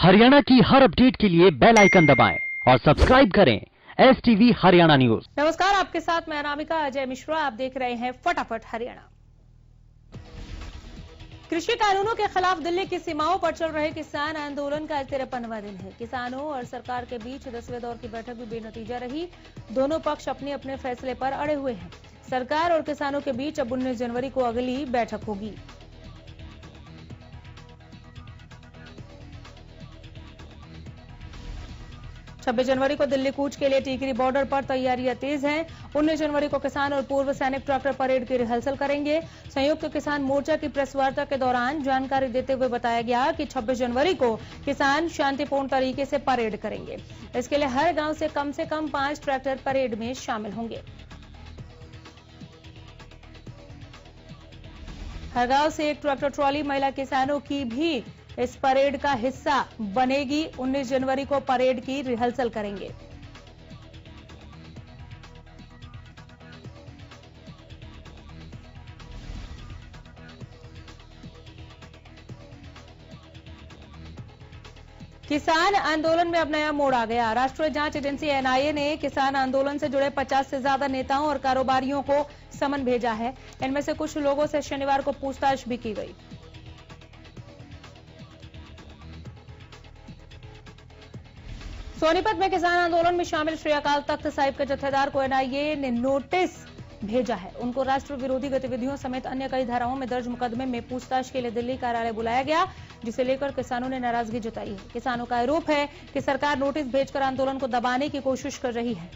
हरियाणा की हर अपडेट के लिए बेल आइकन दबाएं और सब्सक्राइब करें STV हरियाणा न्यूज। नमस्कार, आपके साथ मैं अनामिका अजय मिश्रा। आप देख रहे हैं फटाफट हरियाणा। कृषि कानूनों के खिलाफ दिल्ली की सीमाओं पर चल रहे किसान आंदोलन का 53वां दिन है। किसानों और सरकार के बीच 10वें दौर की बैठक भी बेनतीजा रही। दोनों पक्ष अपने अपने फैसले पर अड़े हुए हैं। सरकार और किसानों के बीच अब 19 जनवरी को अगली बैठक होगी। छब्बीस जनवरी को दिल्ली कूच के लिए टिकरी बॉर्डर पर तैयारियां तेज हैं। 19 जनवरी को किसान और पूर्व सैनिक ट्रैक्टर परेड की रिहर्सल करेंगे। संयुक्त किसान मोर्चा की प्रेस वार्ता के दौरान जानकारी देते हुए बताया गया कि 26 जनवरी को किसान शांतिपूर्ण तरीके से परेड करेंगे। इसके लिए हर गांव से कम 5 ट्रैक्टर परेड में शामिल होंगे। हर गांव से एक ट्रैक्टर ट्रॉली महिला किसानों की भी इस परेड का हिस्सा बनेगी। 19 जनवरी को परेड की रिहर्सल करेंगे। किसान आंदोलन में अब नया मोड़ आ गया। राष्ट्रीय जांच एजेंसी NIA ने किसान आंदोलन से जुड़े 50 से ज्यादा नेताओं और कारोबारियों को समन भेजा है। इनमें से कुछ लोगों से शनिवार को पूछताछ भी की गई। सोनीपत में किसान आंदोलन में शामिल श्री अकाल तख्त साहिब के जत्थेदार को NIA ने नोटिस भेजा है। उनको राष्ट्र विरोधी गतिविधियों समेत अन्य कई धाराओं में दर्ज मुकदमे में पूछताछ के लिए दिल्ली कार्यालय बुलाया गया, जिसे लेकर किसानों ने नाराजगी जताई है। किसानों का आरोप है कि सरकार नोटिस भेजकर आंदोलन को दबाने की कोशिश कर रही है।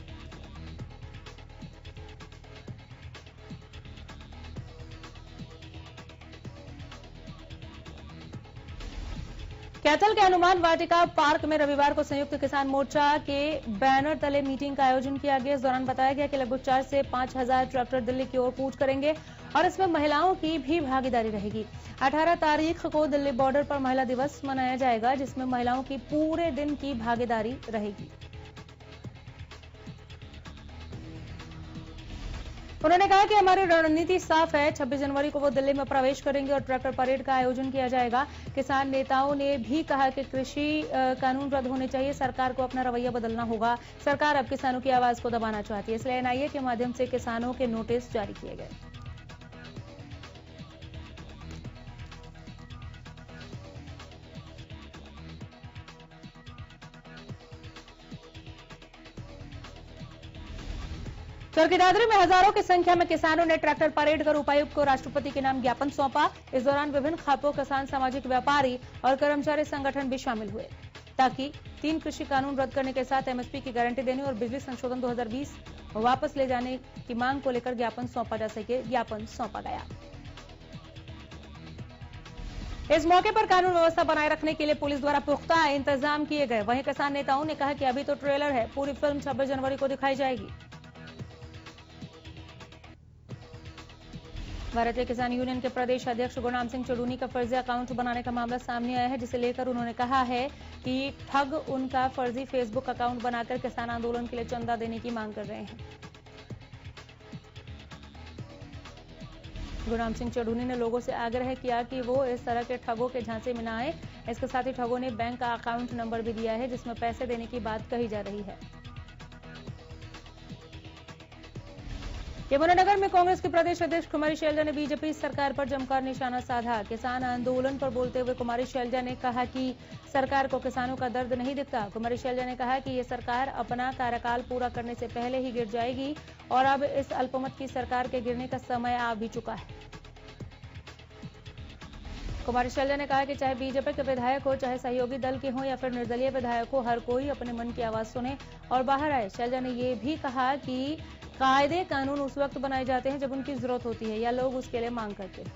कैथल के हनुमान वाटिका पार्क में रविवार को संयुक्त किसान मोर्चा के बैनर तले मीटिंग का आयोजन किया गया। इस दौरान बताया गया कि लगभग 4 से 5 हजार ट्रैक्टर दिल्ली की ओर कूच करेंगे और इसमें महिलाओं की भी भागीदारी रहेगी। 18 तारीख को दिल्ली बॉर्डर पर महिला दिवस मनाया जाएगा, जिसमें महिलाओं की पूरे दिन की भागीदारी रहेगी। उन्होंने कहा कि हमारी रणनीति साफ है। 26 जनवरी को वो दिल्ली में प्रवेश करेंगे और ट्रैक्टर परेड का आयोजन किया जाएगा। किसान नेताओं ने भी कहा कि कृषि कानून रद्द होने चाहिए। सरकार को अपना रवैया बदलना होगा। सरकार अब किसानों की आवाज को दबाना चाहती है, इसलिए NIA के माध्यम से किसानों के नोटिस जारी किए गए। चरखी दादरी में हजारों की संख्या में किसानों ने ट्रैक्टर परेड कर उपायुक्त को राष्ट्रपति के नाम ज्ञापन सौंपा। इस दौरान विभिन्न खातों किसान, सामाजिक व्यापारी और कर्मचारी संगठन भी शामिल हुए, ताकि 3 कृषि कानून रद्द करने के साथ MSP की गारंटी देने और बिजली संशोधन 2020 वापस ले जाने की मांग को लेकर ज्ञापन सौंपा जा सके। ज्ञापन सौंपा गया। इस मौके पर कानून व्यवस्था बनाए रखने के लिए पुलिस द्वारा पुख्ता इंतजाम किए गए। वहीं किसान नेताओं ने कहा कि अभी तो ट्रेलर है, पूरी फिल्म 26 जनवरी को दिखाई जाएगी। भारतीय किसान यूनियन के प्रदेश अध्यक्ष गुरनाम सिंह चडूनी का फर्जी अकाउंट बनाने का मामला सामने आया है, जिसे लेकर उन्होंने कहा है कि ठग उनका फर्जी फेसबुक अकाउंट बनाकर किसान आंदोलन के लिए चंदा देने की मांग कर रहे हैं। गुरनाम सिंह चडूनी ने लोगों से आग्रह किया कि वो इस तरह के ठगों के झांसे में न आए। इसके साथ ही ठगों ने बैंक का अकाउंट नंबर भी दिया है, जिसमें पैसे देने की बात कही जा रही है। यमुनानगर में कांग्रेस के प्रदेश अध्यक्ष कुमारी शैलजा ने बीजेपी सरकार पर जमकर निशाना साधा। किसान आंदोलन पर बोलते हुए कुमारी शैलजा ने कहा कि सरकार को किसानों का दर्द नहीं दिखता। कुमारी शैलजा ने कहा कि ये सरकार अपना कार्यकाल पूरा करने से पहले ही गिर जाएगी और अब इस अल्पमत की सरकार के गिरने का समय आ भी चुका है। कुमारी शैलजा ने कहा कि चाहे बीजेपी के विधायक हो, चाहे सहयोगी दल के हों या फिर निर्दलीय विधायक हो, हर कोई अपने मन की आवाज सुने और बाहर आए। शैलजा ने यह भी कहा कि कायदे कानून उस वक्त बनाए जाते हैं जब उनकी जरूरत होती है या लोग उसके लिए मांग करते हैं,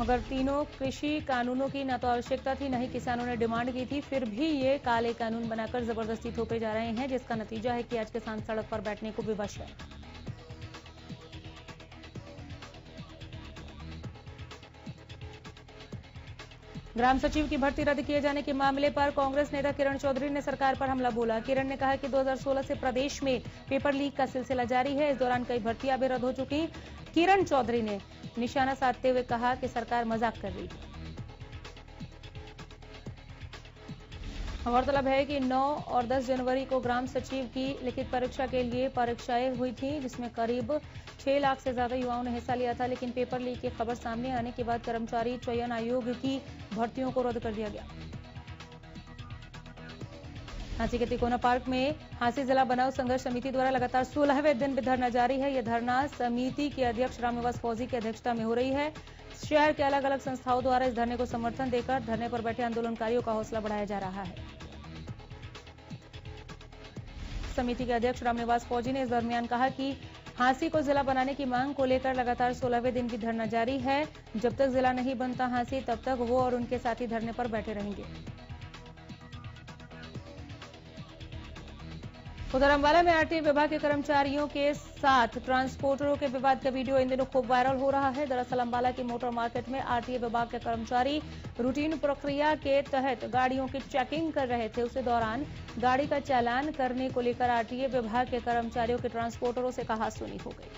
मगर तीनों कृषि कानूनों की न तो आवश्यकता थी, न ही किसानों ने डिमांड की थी। फिर भी ये काले कानून बनाकर जबरदस्ती थोपे जा रहे हैं, जिसका नतीजा है कि आज किसान सड़क पर बैठने को विवश है। ग्राम सचिव की भर्ती रद्द किए जाने के मामले पर कांग्रेस नेता किरण चौधरी ने सरकार पर हमला बोला। किरण ने कहा कि 2016 से प्रदेश में पेपर लीक का सिलसिला जारी है। इस दौरान कई भर्तियां भी रद्द हो चुकी। किरण चौधरी ने निशाना साधते हुए कहा कि सरकार मजाक कर रही है। गौरतलब है कि 9 और 10 जनवरी को ग्राम सचिव की लिखित परीक्षा के लिए परीक्षाएं हुई थी, जिसमें करीब 6 लाख से ज्यादा युवाओं ने हिस्सा लिया था। लेकिन पेपर लीक की खबर सामने आने के बाद कर्मचारी चयन आयोग की भर्तियों को रद्द कर दिया गया। झांसी के तिकोना पार्क में झांसी जिला बनाव संघर्ष समिति द्वारा लगातार 16वें दिन भी धरना जारी है। यह धरना समिति के अध्यक्ष रामनिवास फौजी की अध्यक्षता में हो रही है। शहर के अलग अलग संस्थाओं द्वारा इस धरने को समर्थन देकर धरने पर बैठे आंदोलनकारियों का हौसला बढ़ाया जा रहा है। समिति के अध्यक्ष रामनिवास फौजी ने इस दरमियान कहा कि झांसी को जिला बनाने की मांग को लेकर लगातार 16वें दिन भी धरना जारी है। जब तक जिला नहीं बनता झांसी, तब तक वो और उनके साथी धरने पर बैठे रहेंगे। उधर अम्बाला में आरटीए विभाग के कर्मचारियों के साथ ट्रांसपोर्टरों के विवाद का वीडियो इन दिनों खूब वायरल हो रहा है। दरअसल अम्बाला की मोटर मार्केट में आरटीए विभाग के कर्मचारी रूटीन प्रक्रिया के तहत गाड़ियों की चेकिंग कर रहे थे। उसी दौरान गाड़ी का चालान करने को लेकर आरटीए विभाग के कर्मचारियों के ट्रांसपोर्टरों से कहासुनी हो गई।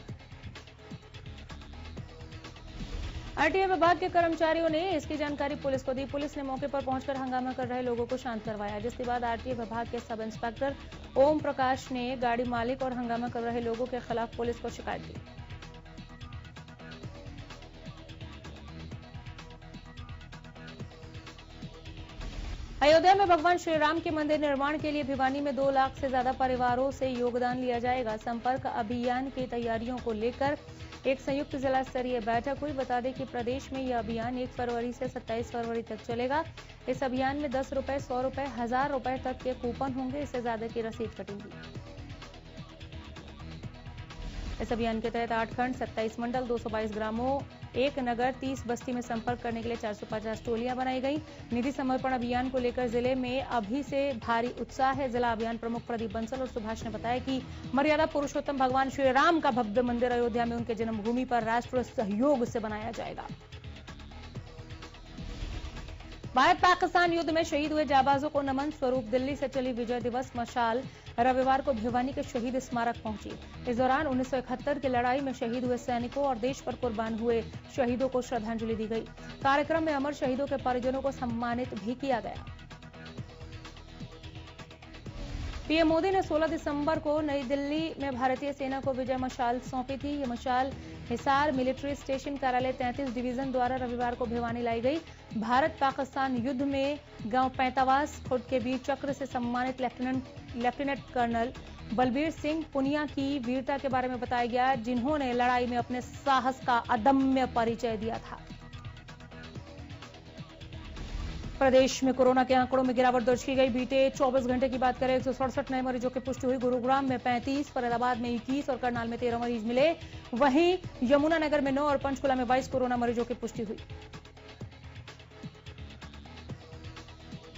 आरटीए विभाग के कर्मचारियों ने इसकी जानकारी पुलिस को दी। पुलिस ने मौके पर पहुंचकर हंगामा कर रहे लोगों को शांत करवाया, जिसके बाद आरटीए विभाग के सब इंस्पेक्टर ओम प्रकाश ने गाड़ी मालिक और हंगामा कर रहे लोगों के खिलाफ पुलिस को शिकायत दी। अयोध्या में भगवान श्री राम के मंदिर निर्माण के लिए भिवानी में 2 लाख से ज्यादा परिवारों से योगदान लिया जाएगा। संपर्क अभियान की तैयारियों को लेकर एक संयुक्त जिला स्तरीय बैठक हुई। बता दें कि प्रदेश में यह अभियान 1 फरवरी से 27 फरवरी तक चलेगा। इस अभियान में 10 रुपए, 100 रुपए, 1000 रुपए तक के कूपन होंगे। इससे ज्यादा की रसीद कटेंगी। इस अभियान के तहत 8 खंड, 27 मंडल, 222 ग्रामों, 1 नगर, 30 बस्ती में संपर्क करने के लिए 450 टोलियां बनाई गई। निधि समर्पण अभियान को लेकर जिले में अभी से भारी उत्साह है। जिला अभियान प्रमुख प्रदीप बंसल और सुभाष ने बताया कि मर्यादा पुरुषोत्तम भगवान श्री राम का भव्य मंदिर अयोध्या में उनके जन्मभूमि पर राष्ट्र सहयोग से बनाया जाएगा। भारत पाकिस्तान युद्ध में शहीद हुए जाबाजों को नमन स्वरूप दिल्ली से चली विजय दिवस मशाल रविवार को भिवानी के शहीद स्मारक पहुंची। इस दौरान 1971 की लड़ाई में शहीद हुए सैनिकों और देश पर कुर्बान हुए शहीदों को श्रद्धांजलि दी गई। कार्यक्रम में अमर शहीदों के परिजनों को सम्मानित भी किया गया। पीएम मोदी ने 16 दिसंबर को नई दिल्ली में भारतीय सेना को विजय मशाल सौंपी थी। ये मशाल हिसार मिलिट्री स्टेशन कार्यालय 33 डिवीजन द्वारा रविवार को भिवानी लाई गई। भारत पाकिस्तान युद्ध में गांव पैंतावास खुर्द के वीर चक्र से सम्मानित लेफ्टिनेंट कर्नल बलबीर सिंह पुनिया की वीरता के बारे में बताया गया, जिन्होंने लड़ाई में अपने साहस का अदम्य परिचय दिया था। प्रदेश में कोरोना के आंकड़ों में गिरावट दर्ज की गई। बीते 24 घंटे की बात करें 167 नए मरीजों की पुष्टि हुई। गुरुग्राम में 35, फरीदाबाद में 21 और करनाल में 13 मरीज मिले। वहीं यमुनानगर में 9 और पंचकुला में 22 कोरोना मरीजों की पुष्टि हुई।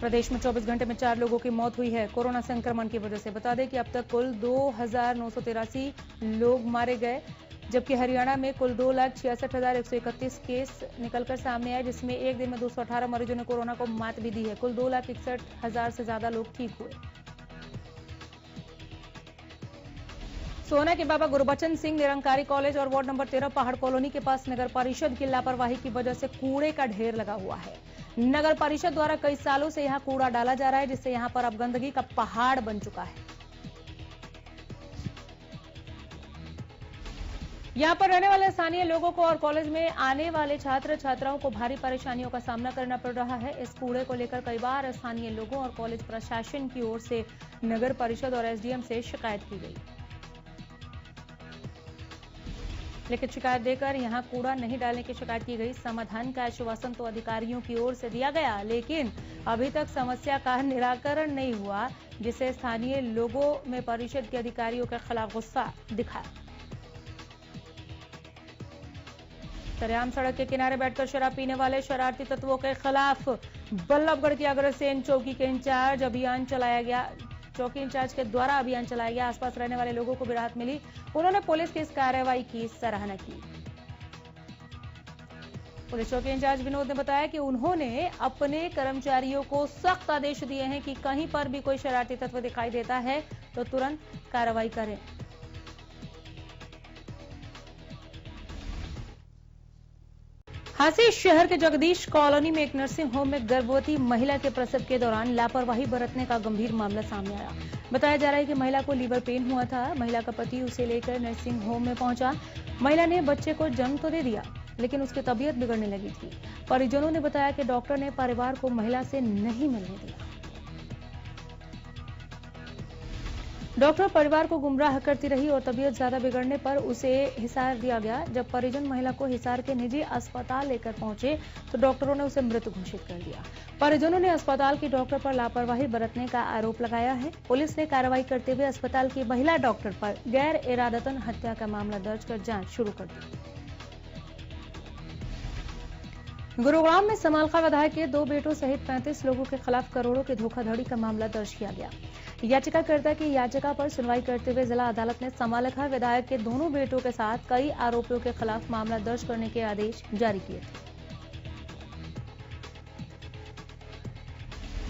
प्रदेश में 24 घंटे में 4 लोगों की मौत हुई है कोरोना संक्रमण की वजह से। बता दें कि अब तक कुल 2983 लोग मारे गए, जबकि हरियाणा में कुल 2,66,131 केस निकलकर सामने आए, जिसमें एक दिन में 218 मरीजों ने कोरोना को मात भी दी है। कुल 2,61,000 से ज्यादा लोग ठीक हुए। सोना के बाबा गुरबचन सिंह निरंकारी कॉलेज और वार्ड नंबर 13 पहाड़ कॉलोनी के पास नगर परिषद की लापरवाही की वजह से कूड़े का ढेर लगा हुआ है। नगर परिषद द्वारा कई सालों से यहां कूड़ा डाला जा रहा है, जिससे यहां पर अब गंदगी का पहाड़ बन चुका है। यहां पर रहने वाले स्थानीय लोगों को और कॉलेज में आने वाले छात्र छात्राओं को भारी परेशानियों का सामना करना पड़ रहा है। इस कूड़े को लेकर कई बार स्थानीय लोगों और कॉलेज प्रशासन की ओर से नगर परिषद और एसडीएम से शिकायत की गई। लिखित शिकायत देकर यहां कूड़ा नहीं डालने की शिकायत की गई। समाधान का आश्वासन तो अधिकारियों की ओर से दिया गया, लेकिन अभी तक समस्या का निराकरण नहीं हुआ, जिससे स्थानीय लोगों में परिषद के अधिकारियों के खिलाफ गुस्सा दिखा। सरेआम सड़क के किनारे बैठकर शराब पीने वाले शरारती तत्वों के खिलाफ बल्लभगढ़ की अग्रसेन चौकी के इंचार्ज अभियान चलाया गया। चौकी इंचार्ज के द्वारा अभियान चलाया गया। आसपास रहने वाले लोगों को भी राहत मिली। उन्होंने पुलिस की इस कार्रवाई की सराहना की। पुलिस चौकी इंचार्ज विनोद ने बताया कि उन्होंने अपने कर्मचारियों को सख्त आदेश दिए हैं कि कहीं पर भी कोई शरारती तत्व दिखाई देता है तो तुरंत कार्रवाई करें। हाथी शहर के जगदीश कॉलोनी में एक नर्सिंग होम में गर्भवती महिला के प्रसव के दौरान लापरवाही बरतने का गंभीर मामला सामने आया। बताया जा रहा है कि महिला को लीवर पेन हुआ था। महिला का पति उसे लेकर नर्सिंग होम में पहुंचा। महिला ने बच्चे को जन्म तो दे दिया, लेकिन उसकी तबीयत बिगड़ने लगी थी। परिजनों ने बताया कि डॉक्टर ने परिवार को महिला से नहीं मिलने दिया। डॉक्टर परिवार को गुमराह करती रही और तबीयत ज्यादा बिगड़ने पर उसे हिसार दिया गया। जब परिजन महिला को हिसार के निजी अस्पताल लेकर पहुंचे तो डॉक्टरों ने उसे मृत घोषित कर दिया। परिजनों ने अस्पताल की डॉक्टर पर लापरवाही बरतने का आरोप लगाया है। पुलिस ने कार्रवाई करते हुए अस्पताल की महिला डॉक्टर पर गैर इरादतन हत्या का मामला दर्ज कर जांच शुरू कर दी। गुरुग्राम में समालखा विधायक के 2 बेटों सहित 35 लोगों के खिलाफ करोड़ों की धोखाधड़ी का मामला दर्ज किया गया। याचिकाकर्ता की याचिका पर सुनवाई करते हुए जिला अदालत ने समालखा विधायक के दोनों बेटों के साथ कई आरोपियों के खिलाफ मामला दर्ज करने के आदेश जारी किए थे।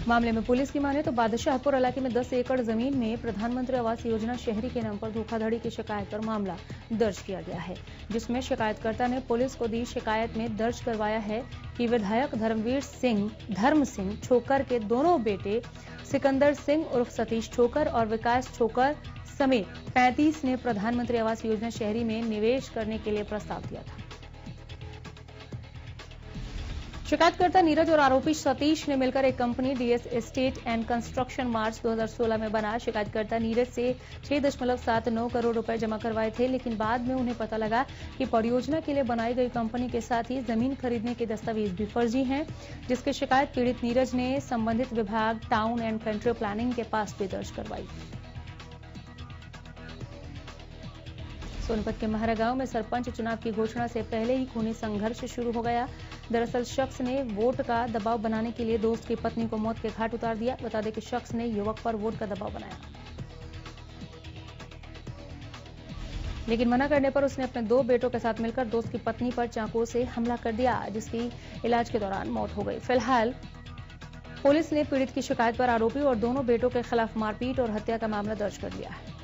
मामले में पुलिस की माने तो बादशाहपुर इलाके में 10 एकड़ जमीन में प्रधानमंत्री आवास योजना शहरी के नाम पर धोखाधड़ी की शिकायत पर मामला दर्ज किया गया है, जिसमें शिकायतकर्ता ने पुलिस को दी शिकायत में दर्ज करवाया है कि विधायक धर्म सिंह छोकर के दोनों बेटे सिकंदर सिंह उर्फ सतीश छोकर और विकास छोकर समेत 35 ने प्रधानमंत्री आवास योजना शहरी में निवेश करने के लिए प्रस्ताव दिया था। शिकायतकर्ता नीरज और आरोपी सतीश ने मिलकर एक company DS estate and construction March 2016 में बना। शिकायतकर्ता नीरज से 6.79 करोड़ रुपए जमा करवाए थे, लेकिन बाद में उन्हें पता लगा कि परियोजना के लिए बनाई गई कंपनी के साथ ही जमीन खरीदने के दस्तावेज भी फर्जी हैं, जिसकी शिकायत पीड़ित नीरज ने संबंधित विभाग टाउन एंड कंट्री प्लानिंग के पास भी दर्ज करवाई। सोनीपत के महरा गांव में सरपंच चुनाव की घोषणा से पहले ही खूनी संघर्ष शुरू हो गया। दरअसल शख्स ने वोट का दबाव बनाने के लिए दोस्त की पत्नी को मौत के घाट उतार दिया। बता दें कि शख्स ने युवक पर वोट का दबाव बनाया, लेकिन मना करने पर उसने अपने 2 बेटों के साथ मिलकर दोस्त की पत्नी पर चाकू से हमला कर दिया, जिसकी इलाज के दौरान मौत हो गई। फिलहाल पुलिस ने पीड़ित की शिकायत पर आरोपी और दोनों बेटों के खिलाफ मारपीट और हत्या का मामला दर्ज कर लिया है।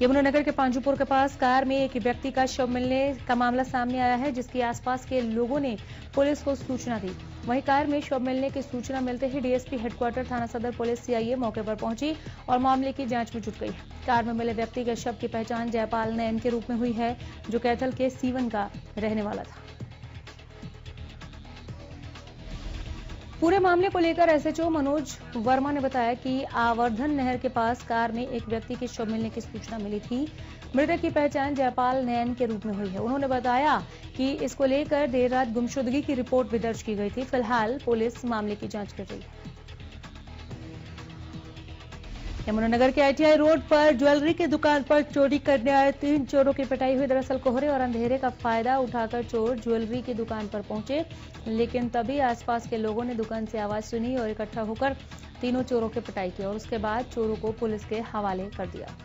यमुनानगर के पांजुपुर के पास कार में एक व्यक्ति का शव मिलने का मामला सामने आया है, जिसकी आसपास के लोगों ने पुलिस को सूचना दी। वहीं कार में शव मिलने की सूचना मिलते ही डीएसपी हेडक्वार्टर थाना सदर पुलिस सीआईए मौके पर पहुंची और मामले की जांच में जुट गई। कार में मिले व्यक्ति के शव की पहचान जयपाल नैन के रूप में हुई है, जो कैथल के सीवन का रहने वाला था। पूरे मामले को लेकर एसएचओ मनोज वर्मा ने बताया कि आवर्धन नहर के पास कार में एक व्यक्ति के शव मिलने की सूचना मिली थी। मृतक की पहचान जयपाल नैन के रूप में हुई है। उन्होंने बताया कि इसको लेकर देर रात गुमशुदगी की रिपोर्ट भी दर्ज की गई थी। फिलहाल पुलिस मामले की जांच कर रही है। यमुनानगर के आईटीआई रोड पर ज्वेलरी की दुकान पर चोरी करने आए 3 चोरों की पिटाई हुई। दरअसल कोहरे और अंधेरे का फायदा उठाकर चोर ज्वेलरी की दुकान पर पहुंचे, लेकिन तभी आसपास के लोगों ने दुकान से आवाज सुनी और इकट्ठा होकर तीनों चोरों की पिटाई की और उसके बाद चोरों को पुलिस के हवाले कर दिया।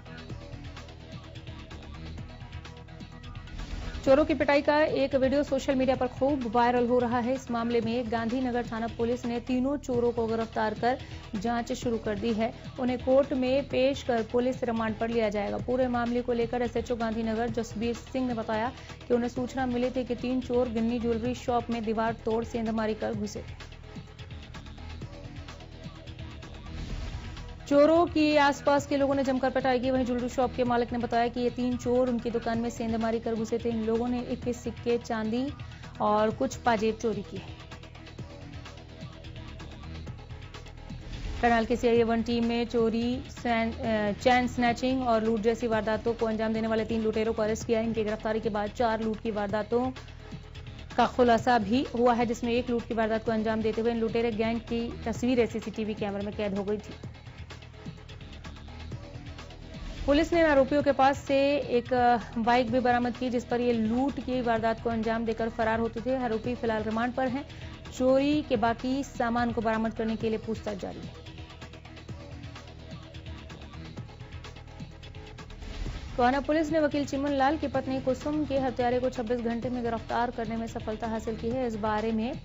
चोरों की पिटाई का एक वीडियो सोशल मीडिया पर खूब वायरल हो रहा है। इस मामले में गांधीनगर थाना पुलिस ने तीनों चोरों को गिरफ्तार कर जांच शुरू कर दी है। उन्हें कोर्ट में पेश कर पुलिस रिमांड पर लिया जाएगा। पूरे मामले को लेकर एसएचओ गांधीनगर जसबीर सिंह ने बताया कि उन्हें सूचना मिली थी कि 3 चोर गिन्नी ज्वेलरी शॉप में दीवार तोड़ सेंधमारी कर घुसे। चोरों की आसपास के लोगों ने जमकर पिटाई की। वहीं ज्वेलरी शॉप के मालिक ने बताया कि ये 3 चोर उनकी दुकान में सेंधमारी कर घुसे थे। इन लोगों ने 21 सिक्के, चांदी और कुछ पाजेब चोरी की है। करनाल की सीआईए 1 टीम में चोरी, चैन स्नैचिंग और लूट जैसी वारदातों को अंजाम देने वाले 3 लुटेरों को अरेस्ट किया है। इनकी गिरफ्तारी के बाद 4 लूट की वारदातों का खुलासा भी हुआ है, जिसमें एक लूट की वारदात को अंजाम देते हुए इन लुटेरे गैंग की तस्वीरें सीसीटीवी कैमरे में कैद हो गई थी। पुलिस ने आरोपियों के पास से एक बाइक भी बरामद की, जिस पर ये लूट की वारदात को अंजाम देकर फरार होते थे। आरोपी फिलहाल रिमांड पर हैं। चोरी के बाकी सामान को बरामद करने के लिए पूछताछ जारी है। गोहाना पुलिस ने वकील चिमन लाल की पत्नी कुसुम के हत्यारे को 26 घंटे में गिरफ्तार करने में सफलता हासिल की है। इस बारे में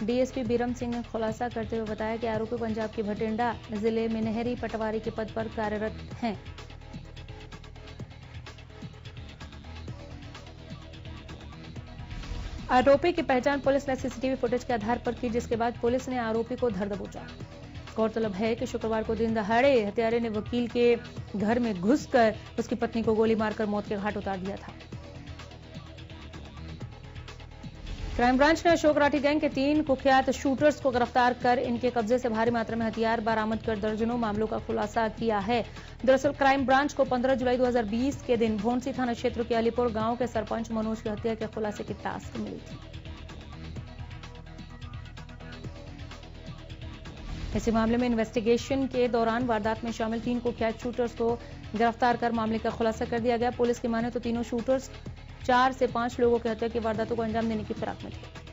डीएसपी बीरम सिंह ने खुलासा करते हुए बताया कि आरोपी पंजाब के भटिंडा जिले में नहरी पटवारी के पद पर कार्यरत हैं। आरोपी की पहचान पुलिस ने सीसीटीवी फुटेज के आधार पर की, जिसके बाद पुलिस ने आरोपी को धर दबोचा। गौरतलब है कि शुक्रवार को दिन दहाड़े हत्यारे ने वकील के घर में घुसकर उसकी पत्नी को गोली मारकर मौत के घाट उतार दिया था। क्राइम ब्रांच ने अशोक राठी गैंग के 3 कुख्यात शूटर्स को गिरफ्तार कर इनके कब्जे से भारी मात्रा में हथियार बरामद कर दर्जनों मामलों का खुलासा किया है। दरअसल क्राइम ब्रांच को 15 जुलाई 2020 के दिन भोंसी थाना क्षेत्र के अलीपुर गांव के सरपंच मनोज की हत्या के खुलासे की टास्क मिली थी। इसी मामले में इन्वेस्टिगेशन के दौरान वारदात में शामिल 3 कुख्यात शूटर्स को गिरफ्तार कर मामले का खुलासा कर दिया गया। पुलिस की माने तो तीनों शूटर्स 4 से 5 लोगों की हत्या की वारदातों को अंजाम देने की फिराक में थे।